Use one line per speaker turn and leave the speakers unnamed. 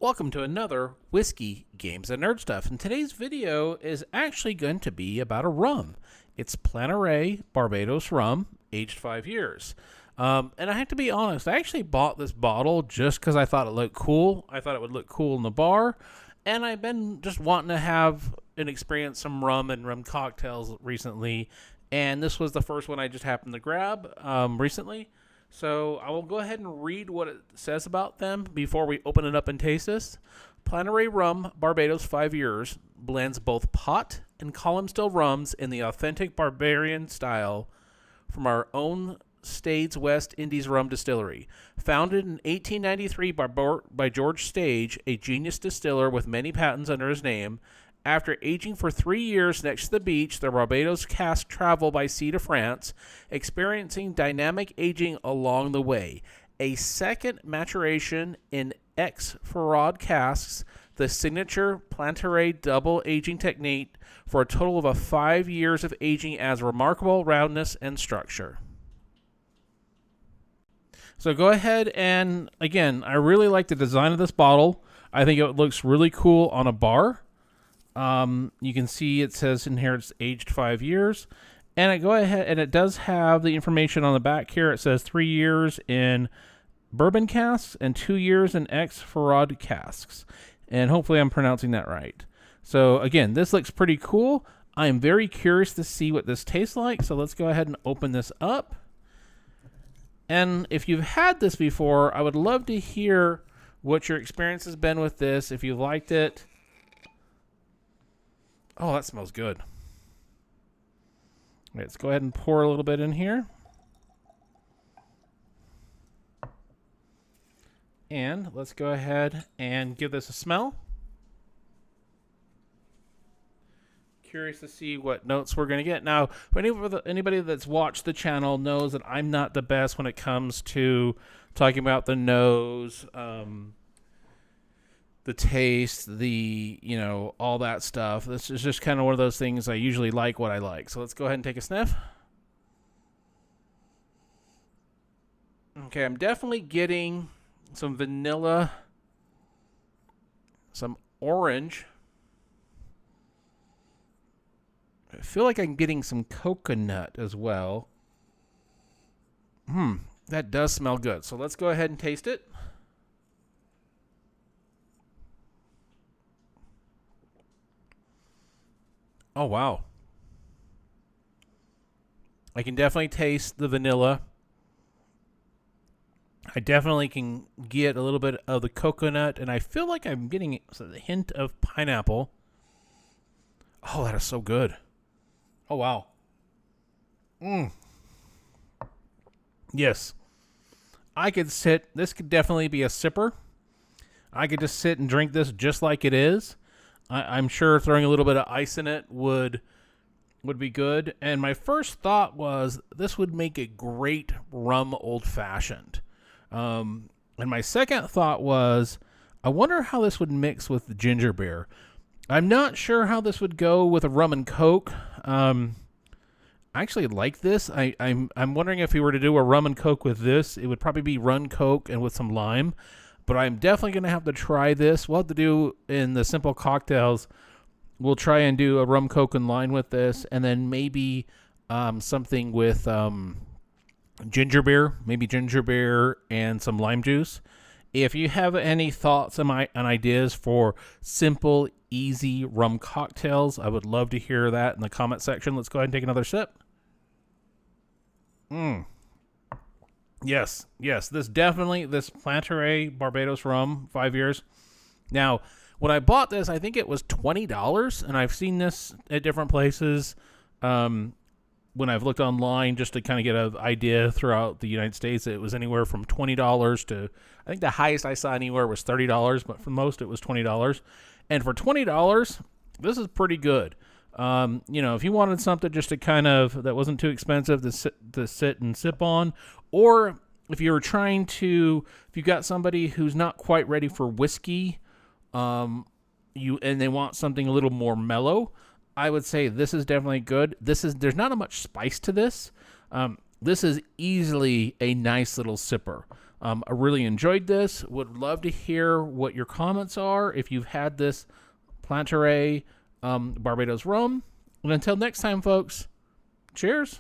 Welcome to another Whiskey Games and Nerd Stuff. And today's video is actually going to be about a rum. It's Planteray Barbados Rum, aged 5 years. And I have to be honest, I actually bought this bottle just because I thought it looked cool. I thought it would look cool in the bar. And I've been just wanting to have and experience some rum and rum cocktails recently. And this was the first one I just happened to grab recently. So I will go ahead and read what it says about them before we open it up and taste this. Planteray Rum, Barbados 5 years, blends both pot and column still rums in the authentic barbarian style from our own state's West Indies rum distillery. Founded in 1893 by George Stage, a genius distiller with many patents under his name. After aging for 3 years next to the beach, the Barbados casks travel by sea to France, experiencing dynamic aging along the way. A second maturation in ex-Farad casks, the signature Planteray double aging technique, for a total of 5 years of aging as remarkable roundness and structure. So go ahead and, again, I really like the design of this bottle. I think it looks really cool on a bar. You can see it says in here it's aged 5 years, and I go ahead and it does have the information on the back here. It says 3 years in bourbon casks and 2 years in ex-Farad casks, and hopefully I'm pronouncing that right. So again, this looks pretty cool. I am very curious to see what this tastes like, so let's go ahead and open this up. And if you've had this before, I would love to hear what your experience has been with this, if you liked it. Oh, that smells good. Let's go ahead and pour a little bit in here. And let's go ahead and give this a smell. Curious to see what notes we're going to get. Now, for anybody that's watched the channel knows that I'm not the best when it comes to talking about the nose, the taste, all that stuff. This is just kind of one of those things I usually like what I like. So let's go ahead and take a sniff. Okay, I'm definitely getting some vanilla, some orange. I feel like I'm getting some coconut as well. That does smell good. So let's go ahead and taste it. Oh, wow. I can definitely taste the vanilla. I definitely can get a little bit of the coconut, and I feel like I'm getting a hint of pineapple. Oh, that is so good. Oh, wow. Yes. This could definitely be a sipper. I could just sit and drink this just like it is. I'm sure throwing a little bit of ice in it would be good. And my first thought was this would make a great rum old-fashioned. And my second thought was, I wonder how this would mix with ginger beer. I'm not sure how this would go with a rum and coke. I actually like this. I'm wondering if we were to do a rum and coke with this, it would probably be rum coke and with some lime. But I'm definitely going to have to try this. We'll have to do in the simple cocktails. We'll try and do a rum, coke, and lime with this. And then maybe something with ginger beer. Maybe ginger beer and some lime juice. If you have any thoughts and ideas for simple, easy rum cocktails, I would love to hear that in the comment section. Let's go ahead and take another sip. Yes, this Planteray Barbados Rum, 5 years. Now, when I bought this, I think it was $20, and I've seen this at different places when I've looked online just to kind of get an idea throughout the United States. It was anywhere from $20 to, I think the highest I saw anywhere was $30, but for most it was $20. And for $20, this is pretty good. If you wanted something just to that wasn't too expensive to sit and sip on, or if you got somebody who's not quite ready for whiskey, and they want something a little more mellow, I would say this is definitely good. There's not much spice to this. This is easily a nice little sipper. I really enjoyed this. Would love to hear what your comments are if you've had this Planteray Barbados rum. And until next time, folks, cheers.